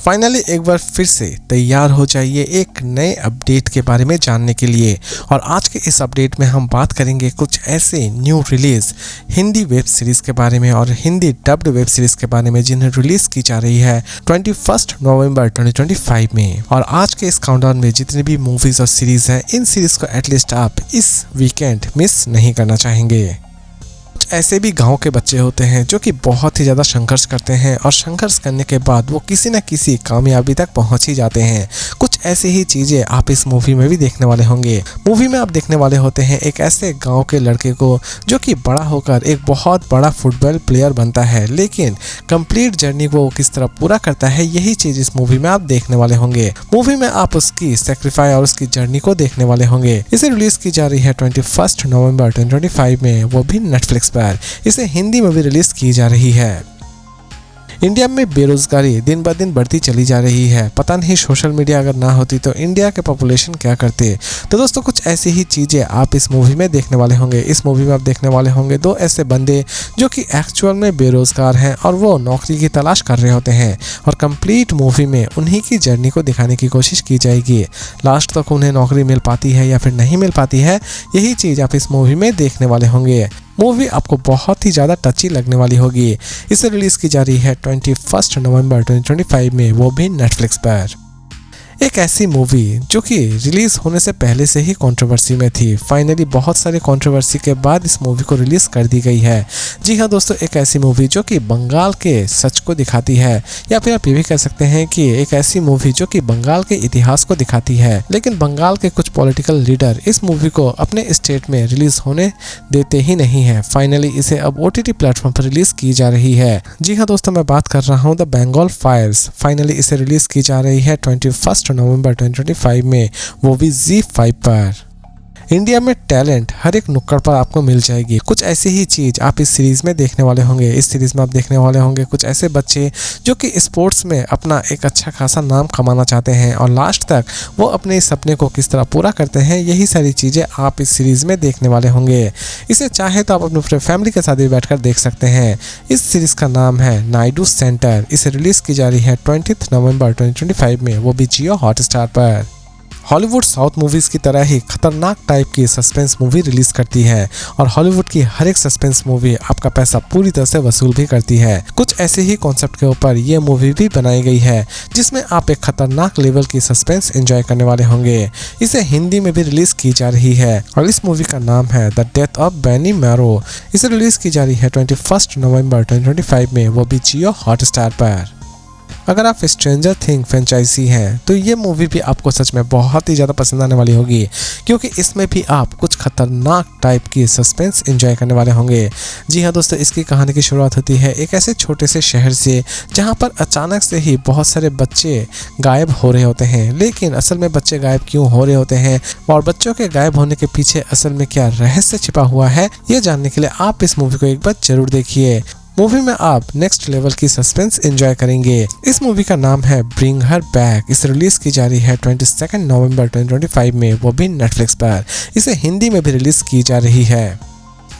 Finally एक बार फिर से तैयार हो जाइए एक नए अपडेट के बारे में जानने के लिए। और आज के इस अपडेट में हम बात करेंगे कुछ ऐसे new release Hindi web series के बारे में और हिंदी डब्ड वेब सीरीज के बारे में जिन्हें रिलीज की जा रही है 21 नवंबर 2025 में। और आज के इस काउंटडाउन में जितनी भी मूवीज और सीरीज हैं, इन सीरीज को एटलीस्ट आप इस वीकेंड मिस नहीं करना चाहेंगे। ऐसे भी गांव के बच्चे होते हैं जो कि बहुत ही ज़्यादा संघर्ष करते हैं और संघर्ष करने के बाद वो किसी न किसी कामयाबी तक पहुंच ही जाते हैं। कुछ ऐसी ही चीज़ें आप इस मूवी में भी देखने वाले होंगे। मूवी में आप देखने वाले होते हैं एक ऐसे गांव के लड़के को जो कि बड़ा होकर एक बहुत बड़ा फुटबॉल प्लेयर बनता है, लेकिन कंप्लीट जर्नी को किस तरह पूरा करता है, यही चीज़ इस मूवी में आप देखने वाले होंगे। मूवी में आप उसकी सेक्रीफाई और उसकी जर्नी को देखने वाले होंगे। इसे रिलीज की जा रही है 21 नवंबर 2025 में, वो भी नेटफ्लिक्स पर। इसे हिंदी में भी रिलीज की जा रही है। इंडिया में बेरोजगारी दिन ब दिन बढ़ती चली जा रही है। पता नहीं सोशल मीडिया अगर ना होती तो इंडिया के पॉपुलेशन क्या करते। तो दोस्तों कुछ ऐसी ही चीज़ें आप इस मूवी में देखने वाले होंगे। इस मूवी में आप देखने वाले होंगे दो ऐसे बंदे जो कि एक्चुअल में बेरोजगार हैं और वो नौकरी की तलाश कर रहे होते हैं, और कंप्लीट मूवी में उन्हीं की जर्नी को दिखाने की कोशिश की जाएगी। लास्ट तक उन्हें नौकरी मिल पाती है या फिर नहीं मिल पाती है, यही चीज़ आप इस मूवी में देखने वाले होंगे। मूवी आपको बहुत ही ज़्यादा टची लगने वाली होगी। इसे रिलीज़ की जा रही है 21 नवंबर 2025 में, वो भी नेटफ्लिक्स पर। एक ऐसी मूवी जो कि रिलीज़ होने से पहले से ही कंट्रोवर्सी में थी, फाइनली बहुत सारी कंट्रोवर्सी के बाद इस मूवी को रिलीज़ कर दी गई है। जी हाँ दोस्तों, एक ऐसी मूवी जो कि बंगाल के सच को दिखाती है, या फिर आप ये भी कह सकते हैं कि एक ऐसी मूवी जो कि बंगाल के इतिहास को दिखाती है। लेकिन बंगाल के कुछ पॉलिटिकल लीडर इस मूवी को अपने स्टेट में रिलीज़ होने देते ही नहीं है। फाइनली इसे अब OTT प्लेटफॉर्म पर रिलीज़ की जा रही है। जी हाँ दोस्तों, मैं बात कर रहा हूँ द बंगाल फायर्स। फाइनली इसे रिलीज़ की जा रही है 21 नवंबर 2025 में, वो भी ZEE5 पर। इंडिया में टैलेंट हर एक नुक्कड़ पर आपको मिल जाएगी। कुछ ऐसी ही चीज़ आप इस सीरीज़ में देखने वाले होंगे। इस सीरीज़ में आप देखने वाले होंगे कुछ ऐसे बच्चे जो कि स्पोर्ट्स में अपना एक अच्छा खासा नाम कमाना चाहते हैं, और लास्ट तक वो अपने इस सपने को किस तरह पूरा करते हैं, यही सारी चीज़ें आप इस सीरीज़ में देखने वाले होंगे। इसे चाहे तो आप अपने पूरे फैमिली के साथ भी बैठकर देख सकते हैं। इस सीरीज़ का नाम है नायडू सेंटर। इसे रिलीज़ की जा रही है 20 नवंबर 2025 में, वो भी जियो हॉटस्टार पर। हॉलीवुड साउथ मूवीज़ की तरह ही खतरनाक टाइप की सस्पेंस मूवी रिलीज़ करती है, और हॉलीवुड की हर एक सस्पेंस मूवी आपका पैसा पूरी तरह से वसूल भी करती है। कुछ ऐसे ही कॉन्सेप्ट के ऊपर ये मूवी भी बनाई गई है, जिसमें आप एक खतरनाक लेवल की सस्पेंस एंजॉय करने वाले होंगे। इसे हिंदी में भी रिलीज़ की जा रही है, और इस मूवी का नाम है the death of Benny Marrow. इसे रिलीज़ की जा रही है 21 नवंबर 2025 में, वो भी जियो हॉटस्टार पर। अगर आप स्ट्रेंजर थिंग फ्रेंचाइजी हैं तो ये मूवी भी आपको सच में बहुत ही ज़्यादा पसंद आने वाली होगी, क्योंकि इसमें भी आप कुछ खतरनाक टाइप की सस्पेंस एंजॉय करने वाले होंगे। जी हाँ दोस्तों, इसकी कहानी की शुरुआत होती है एक ऐसे छोटे से शहर से, जहाँ पर अचानक से ही बहुत सारे बच्चे गायब हो रहे होते हैं। लेकिन असल में बच्चे गायब क्यों हो रहे होते हैं और बच्चों के गायब होने के पीछे असल में क्या रहस्य छिपा हुआ है, ये जानने के लिए आप इस मूवी को एक बार जरूर देखिए। मूवी में आप नेक्स्ट लेवल की सस्पेंस एंजॉय करेंगे। इस मूवी का नाम है ब्रिंग हर बैक। इसे रिलीज की जा रही है 22 नवंबर 2025 में, वो भी नेटफ्लिक्स पर। इसे हिंदी में भी रिलीज की जा रही है।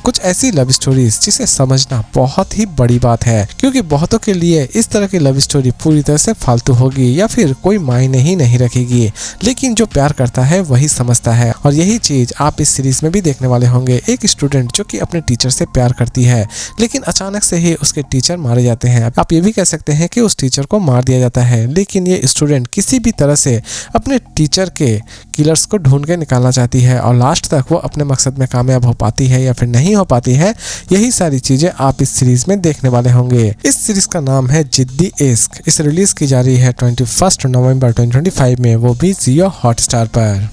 कुछ ऐसी लव स्टोरीज जिसे समझना बहुत ही बड़ी बात है, क्योंकि बहुतों के लिए इस तरह की लव स्टोरी पूरी तरह से फालतू होगी या फिर कोई मायने ही नहीं रखेगी। लेकिन जो प्यार करता है वही समझता है, और यही चीज आप इस सीरीज में भी देखने वाले होंगे। एक स्टूडेंट जो कि अपने टीचर से प्यार करती है, लेकिन अचानक से ही उसके टीचर मारे जाते हैं। आप ये भी कह सकते हैं कि उस टीचर को मार दिया जाता है, लेकिन ये स्टूडेंट किसी भी तरह से अपने टीचर के किलर्स को ढूंढ के निकालना चाहती है, और लास्ट तक वो अपने मकसद में कामयाब हो पाती है या फिर नहीं हो पाती है। यही सारी चीजें आप इस सीरीज में देखने वाले होंगे। इस सीरीज का नाम है जिद्दी इश्क। इसे रिलीज की जा रही है 21 नवंबर 2025 में, वो भी जियो हॉटस्टार पर।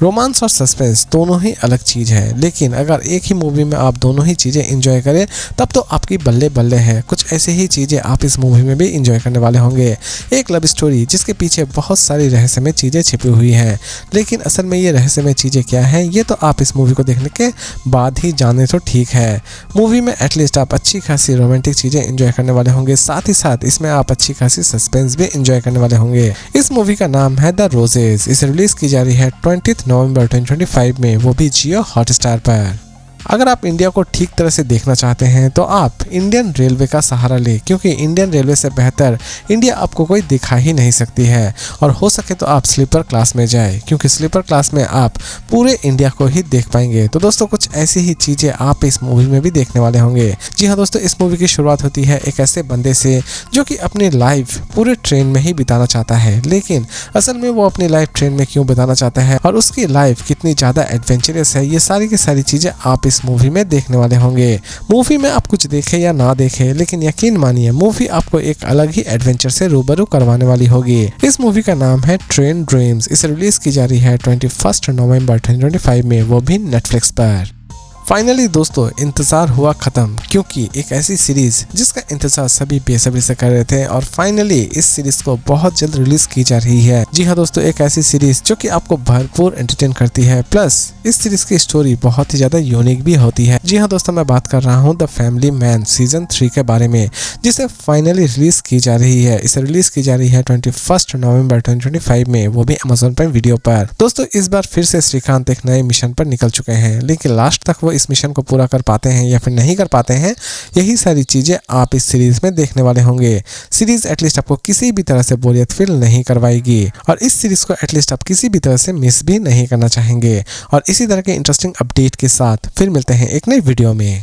रोमांस और सस्पेंस दोनों ही अलग चीज़ है, लेकिन अगर एक ही मूवी में आप दोनों ही चीज़ें एंजॉय करें तब तो आपकी बल्ले बल्ले है। कुछ ऐसे ही चीज़ें आप इस मूवी में भी एंजॉय करने वाले होंगे। एक लव स्टोरी जिसके पीछे बहुत सारी रहस्यमय चीज़ें छिपी हुई हैं, लेकिन असल में ये रहस्यमय चीज़ें क्या हैं ये तो आप इस मूवी को देखने के बाद ही जाने तो ठीक है। मूवी में एटलीस्ट आप अच्छी खासी रोमांटिक चीज़ें एंजॉय करने वाले होंगे, साथ ही साथ इसमें आप अच्छी खासी सस्पेंस भी एंजॉय करने वाले होंगे। इस मूवी का नाम है द रोजेज। इसे रिलीज की जा रही है 20 नवंबर 2025 में, वो भी जियो हॉटस्टार पर। अगर आप इंडिया को ठीक तरह से देखना चाहते हैं तो आप इंडियन रेलवे का सहारा लें, क्योंकि इंडियन रेलवे से बेहतर इंडिया आपको कोई दिखा ही नहीं सकती है। और हो सके तो आप स्लीपर क्लास में जाएं, क्योंकि स्लीपर क्लास में आप पूरे इंडिया को ही देख पाएंगे। तो दोस्तों कुछ ऐसी ही चीज़ें आप इस मूवी में भी देखने वाले होंगे। जी हाँ दोस्तों, इस मूवी की शुरुआत होती है एक ऐसे बंदे से जो कि अपनी लाइफ पूरे ट्रेन में ही बिताना चाहता है, लेकिन असल में वो अपनी लाइफ ट्रेन में क्यों बिताना चाहता है और उसकी लाइफ कितनी ज़्यादा एडवेंचरस है, ये सारी की सारी चीज़ें आप इस मूवी में देखने वाले होंगे। मूवी में आप कुछ देखें या ना देखें, लेकिन यकीन मानिए मूवी आपको एक अलग ही एडवेंचर से रूबरू करवाने वाली होगी। इस मूवी का नाम है ट्रेन ड्रीम्स। इसे रिलीज की जा रही है 21 नवंबर 2025 में, वो भी नेटफ्लिक्स पर। फाइनली दोस्तों इंतज़ार हुआ ख़त्म, क्योंकि एक ऐसी सीरीज़ जिसका इंतज़ार सभी बेसब्री से कर रहे थे और फाइनली इस सीरीज़ को बहुत जल्द रिलीज़ की जा रही है। जी हाँ दोस्तों, एक ऐसी सीरीज़ जो कि आपको भरपूर एंटरटेन करती है, प्लस इस सीरीज़ की स्टोरी बहुत ही ज़्यादा यूनिक भी होती है। जी हाँ दोस्तों, मैं बात कर रहा हूँ द फैमिली मैन सीजन 3 के बारे में, जिसे फाइनली रिलीज़ की जा रही है। इसे रिलीज़ की जा रही है 21 नवंबर 2025 में, वो भी अमेज़न प्राइम वीडियो पर। दोस्तों इस बार फिर से श्रीकांत एक नए मिशन पर निकल चुके हैं, लेकिन लास्ट तक वो इस मिशन को पूरा कर पाते हैं या फिर नहीं कर पाते हैं, यही सारी चीजें आप इस सीरीज में देखने वाले होंगे। सीरीज एटलीस्ट आपको किसी भी तरह से बोरियत फील नहीं करवाएगी और इस सीरीज को एटलीस्ट आप किसी भी तरह से मिस भी नहीं करना चाहेंगे। और इसी तरह के इंटरेस्टिंग अपडेट के साथ फिर मिलते हैं एक नई वीडियो में।